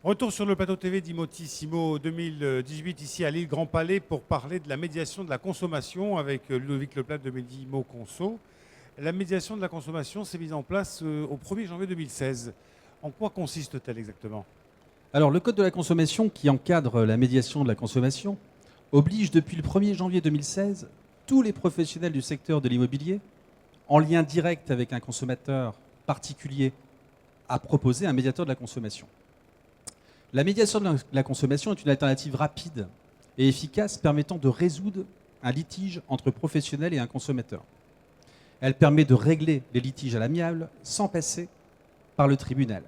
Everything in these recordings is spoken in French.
Retour sur le plateau TV d'Imotissimo 2018 ici à l'île Grand Palais pour parler de la médiation de la consommation avec Ludovic Leplat de Medimo Conso. La médiation de la consommation s'est mise en place au 1er janvier 2016. En quoi consiste-t-elle exactement? Alors, le Code de la consommation qui encadre la médiation de la consommation oblige depuis le 1er janvier 2016 tous les professionnels du secteur de l'immobilier, en lien direct avec un consommateur particulier, à proposer un médiateur de la consommation. La médiation de la consommation est une alternative rapide et efficace permettant de résoudre un litige entre professionnels et un consommateur. Elle permet de régler les litiges à l'amiable sans passer par le tribunal.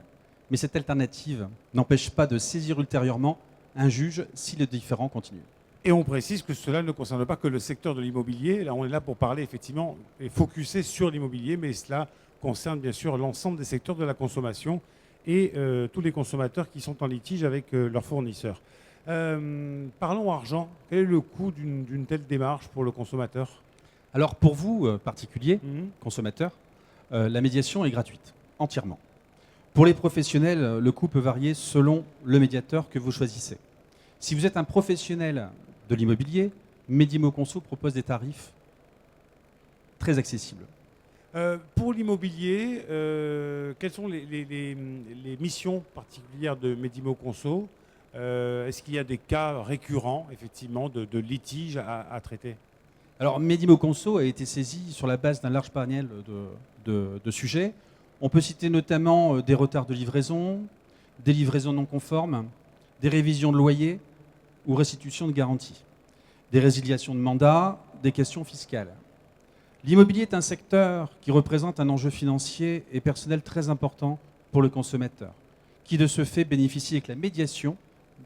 Mais cette alternative n'empêche pas de saisir ultérieurement un juge si le différend continue. Et on précise que cela ne concerne pas que le secteur de l'immobilier. Là, on est là pour parler effectivement et focuser sur l'immobilier, mais cela concerne bien sûr l'ensemble des secteurs de la consommation et tous les consommateurs qui sont en litige avec leurs fournisseurs. Parlons argent. Quel est le coût d'une telle démarche pour le consommateur? Alors pour vous, particuliers, Mhm. consommateurs, la médiation est gratuite, entièrement. Pour les professionnels, le coût peut varier selon le médiateur que vous choisissez. Si vous êtes un professionnel de l'immobilier, Medimo Conso propose des tarifs très accessibles. Pour l'immobilier, quelles sont les missions particulières de Medimo Conso? Est-ce qu'il y a des cas récurrents, effectivement, de litiges à traiter? Alors, Medimo Conso a été saisi sur la base d'un large panel de sujets. On peut citer notamment des retards de livraison, des livraisons non conformes, des révisions de loyer ou restitution de garantie, des résiliations de mandats, des questions fiscales. L'immobilier est un secteur qui représente un enjeu financier et personnel très important pour le consommateur, qui de ce fait bénéficie avec la médiation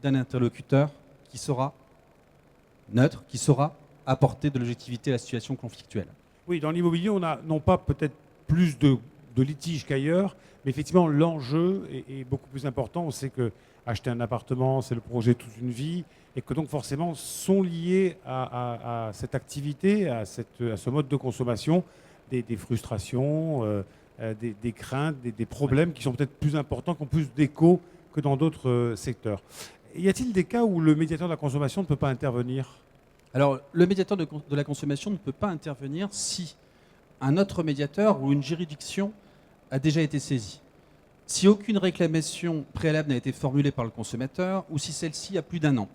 d'un interlocuteur qui sera neutre, qui saura apporter de l'objectivité à la situation conflictuelle. Oui, dans l'immobilier, on a non pas peut-être plus de litiges qu'ailleurs, mais effectivement, l'enjeu est beaucoup plus important. On sait que acheter un appartement, c'est le projet de toute une vie, et que donc forcément sont liés à cette activité, à ce mode de consommation, des frustrations, des craintes, des problèmes qui sont peut-être plus importants, qui ont plus d'écho que dans d'autres secteurs. Y a-t-il des cas où le médiateur de la consommation ne peut pas intervenir? Alors, le médiateur de la consommation ne peut pas intervenir si un autre médiateur ou une juridiction a déjà été saisi. Si aucune réclamation préalable n'a été formulée par le consommateur ou si celle-ci a plus d'un an.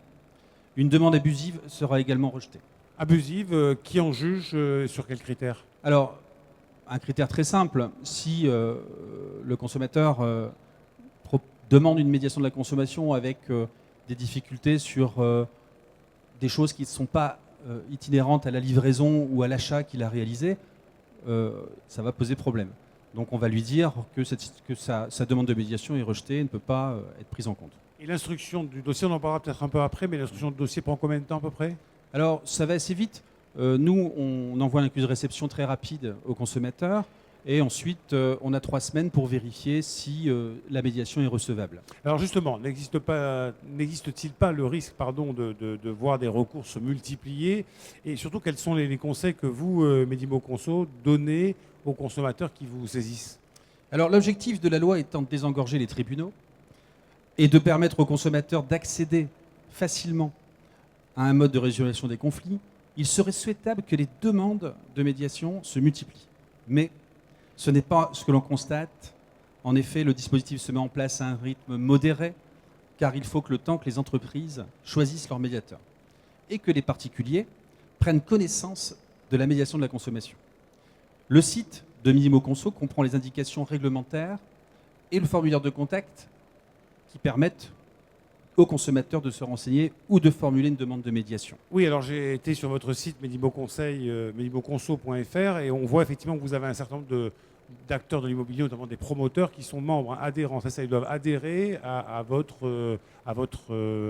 Une demande abusive sera également rejetée. Abusive, qui en juge, sur quels critères? Alors, un critère très simple, si le consommateur demande une médiation de la consommation avec des difficultés sur des choses qui ne sont pas itinérantes à la livraison ou à l'achat qu'il a réalisé, ça va poser problème. Donc on va lui dire que sa demande de médiation est rejetée et ne peut pas être prise en compte. Et l'instruction du dossier, on en parlera peut-être un peu après, mais l'instruction du dossier prend combien de temps à peu près? Alors ça va assez vite. Nous, on envoie un accusé de réception très rapide au consommateur et ensuite on a 3 semaines pour vérifier si la médiation est recevable. Alors justement, n'existe-t-il pas le risque de voir des recours se multiplier? Et surtout, quels sont les conseils que vous, Medimo Conso, donnez aux consommateurs qui vous saisissent? Alors l'objectif de la loi étant de désengorger les tribunaux et de permettre aux consommateurs d'accéder facilement à un mode de résolution des conflits, il serait souhaitable que les demandes de médiation se multiplient. Mais ce n'est pas ce que l'on constate. En effet, le dispositif se met en place à un rythme modéré, car il faut que le temps que les entreprises choisissent leur médiateur et que les particuliers prennent connaissance de la médiation de la consommation. Le site de Medimo Conso comprend les indications réglementaires et le formulaire de contact qui permettent aux consommateurs de se renseigner ou de formuler une demande de médiation. Oui, alors j'ai été sur votre site medimoconso.fr et on voit effectivement que vous avez un certain nombre d'acteurs de l'immobilier, notamment des promoteurs qui sont membres, adhérents. Ça, ils doivent adhérer à votre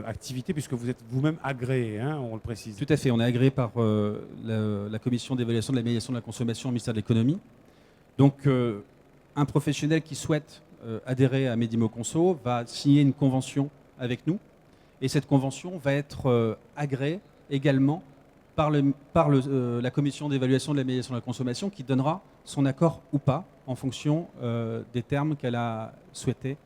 activité puisque vous êtes vous-même agréé, hein, on le précise. Tout à fait, on est agréé par la commission d'évaluation de la médiation de la consommation au ministère de l'économie. Donc un professionnel qui souhaite adhérer à Medimo Conso va signer une convention avec nous et cette convention va être agréée également par la commission d'évaluation de la médiation de la consommation qui donnera son accord ou pas en fonction des termes qu'elle a souhaité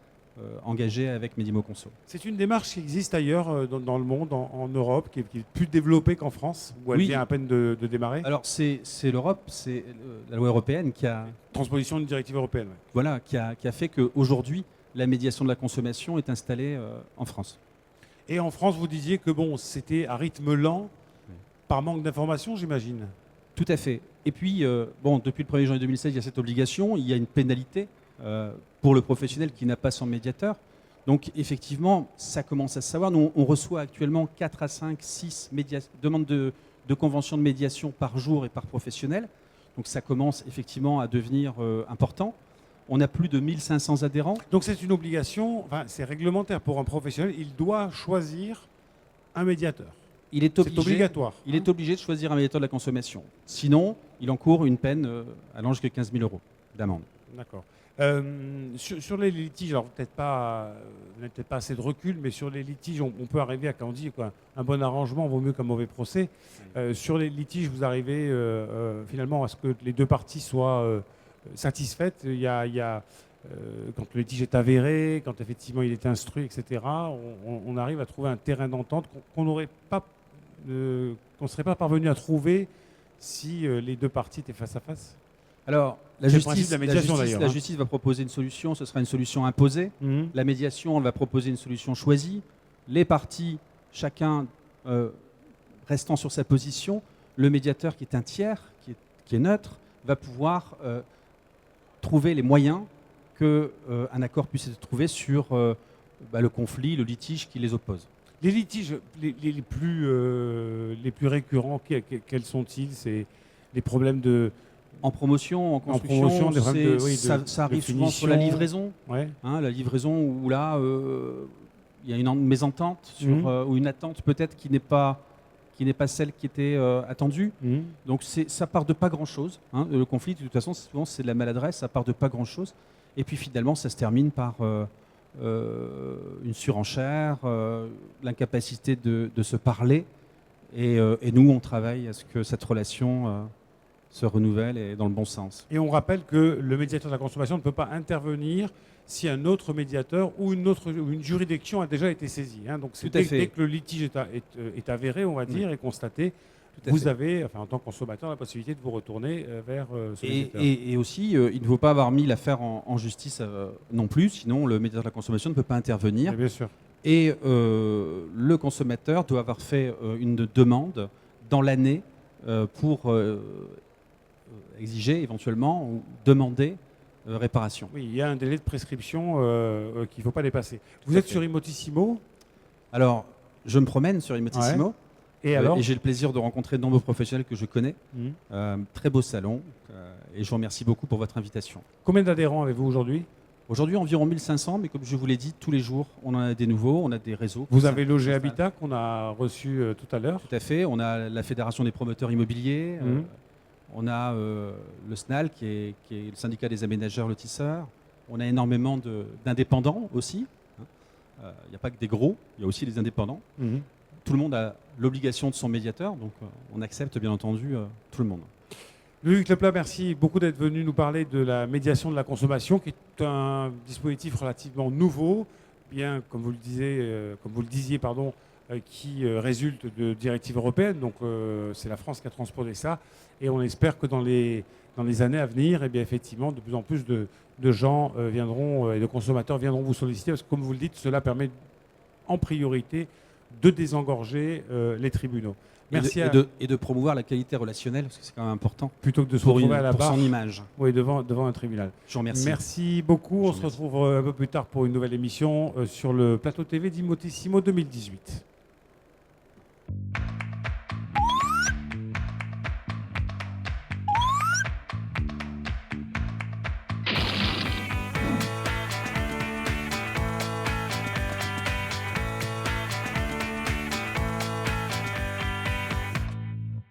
engagé avec Medimo Conso. C'est une démarche qui existe ailleurs dans le monde, en Europe, qui est plus développée qu'en France, où elle Oui. vient à peine de démarrer. Alors c'est l'Europe, c'est la loi européenne qui a, Transposition d'une directive européenne. Ouais. voilà, qui a fait qu'aujourd'hui, la médiation de la consommation est installée en France. Et en France, vous disiez que bon, c'était à rythme lent, Oui. par manque d'informations, j'imagine. Tout à fait. Et puis, depuis le 1er janvier 2016, il y a cette obligation, il y a une pénalité pour le professionnel qui n'a pas son médiateur. Donc, effectivement, ça commence à se savoir. Nous, on reçoit actuellement 4 à 5, 6 demandes de conventions de médiation par jour et par professionnel. Donc, ça commence effectivement à devenir important. On a plus de 1500 adhérents. Donc c'est une obligation, enfin, c'est réglementaire pour un professionnel, il doit choisir un médiateur. Il est C'est obligatoire. Il est obligé de choisir un médiateur de la consommation. Sinon, il encourt une peine allant jusqu'à 15 000 € d'amende. D'accord. Sur les litiges, alors peut-être pas, vous n'avez peut-être pas assez de recul, mais sur les litiges, on peut arriver à, quand on dit quoi, un bon arrangement vaut mieux qu'un mauvais procès. Sur les litiges, vous arrivez finalement à ce que les deux parties soient satisfaites. Il y a quand le litige est avéré, quand effectivement il est instruit, etc., on arrive à trouver un terrain d'entente qu'on n'aurait pas, qu'on serait pas parvenu à trouver si les deux parties étaient face à face. Alors, la C'est le principe de la justice, médiation, d'ailleurs, la hein. justice va proposer une solution, ce sera une solution imposée. La médiation, elle va proposer une solution choisie. Les parties, chacun restant sur sa position, le médiateur qui est un tiers, qui est neutre, va pouvoir trouver les moyens qu'un accord puisse être trouvé sur le conflit, le litige qui les oppose. Les litiges les plus récurrents, quels sont-ils? C'est les problèmes de... En promotion, en construction, promotion, des problèmes ça arrive de souvent sur la finition. livraison. Ouais. Hein, la livraison où là, il y a une mésentente sur, ou une attente peut-être qui n'est pas celle qui était attendue. Donc ça part de pas grand-chose. Hein. Le conflit, de toute façon, souvent c'est de la maladresse, ça part de pas grand-chose. Et puis finalement, ça se termine par une surenchère, l'incapacité de se parler. Et nous, on travaille à ce que cette relation se renouvelle et dans le bon sens. Et on rappelle que le médiateur de la consommation ne peut pas intervenir si un autre médiateur ou une juridiction a déjà été saisie. Hein. Donc c'est Tout à fait. dès que le litige est avéré, on va dire, et constaté, Tout à vous fait. avez, enfin, en tant que consommateur, la possibilité de vous retourner vers ce médiateur. Et aussi, il ne faut pas avoir mis l'affaire en justice non plus, sinon le médiateur de la consommation ne peut pas intervenir. Et bien sûr. Et le consommateur doit avoir fait une demande dans l'année pour exiger éventuellement ou demander réparation. Oui, il y a un délai de prescription qu'il ne faut pas dépasser. Vous Tout à êtes fait. sur Imotissimo, Alors, je me promène sur Imotissimo et alors et j'ai le plaisir de rencontrer de nombreux professionnels que je connais. Mhm. Très beau salon et je vous remercie beaucoup pour votre invitation. Combien d'adhérents avez-vous aujourd'hui? Aujourd'hui, environ 1500, mais comme je vous l'ai dit, tous les jours, on en a des nouveaux, on a des réseaux. Vous avez Logé Habitat qu'on a reçu tout à l'heure. Tout à fait. On a la Fédération des promoteurs immobiliers. Mhm. On a le SNAL, qui est le syndicat des aménageurs lotisseurs. On a énormément d'indépendants aussi. Il n'y a pas que des gros, il y a aussi des indépendants. Mhm. Tout le monde a l'obligation de son médiateur, donc on accepte bien entendu tout le monde. Luc Leplat, merci beaucoup d'être venu nous parler de la médiation de la consommation, qui est un dispositif relativement nouveau, bien comme vous le disiez, qui résulte de directives européennes. Donc c'est la France qui a transposé ça, et on espère que dans les années à venir, eh bien, effectivement, de plus en plus de gens viendront et de consommateurs viendront vous solliciter, parce que comme vous le dites, cela permet en priorité de désengorger les tribunaux. Merci Et de promouvoir la qualité relationnelle, parce que c'est quand même important plutôt que de se pour retrouver à la barre, son image. oui, devant un tribunal. Je vous remercie. Merci beaucoup. On Je se vous remercie. retrouve un peu plus tard pour une nouvelle émission sur le plateau TV d'Imotissimo 2018.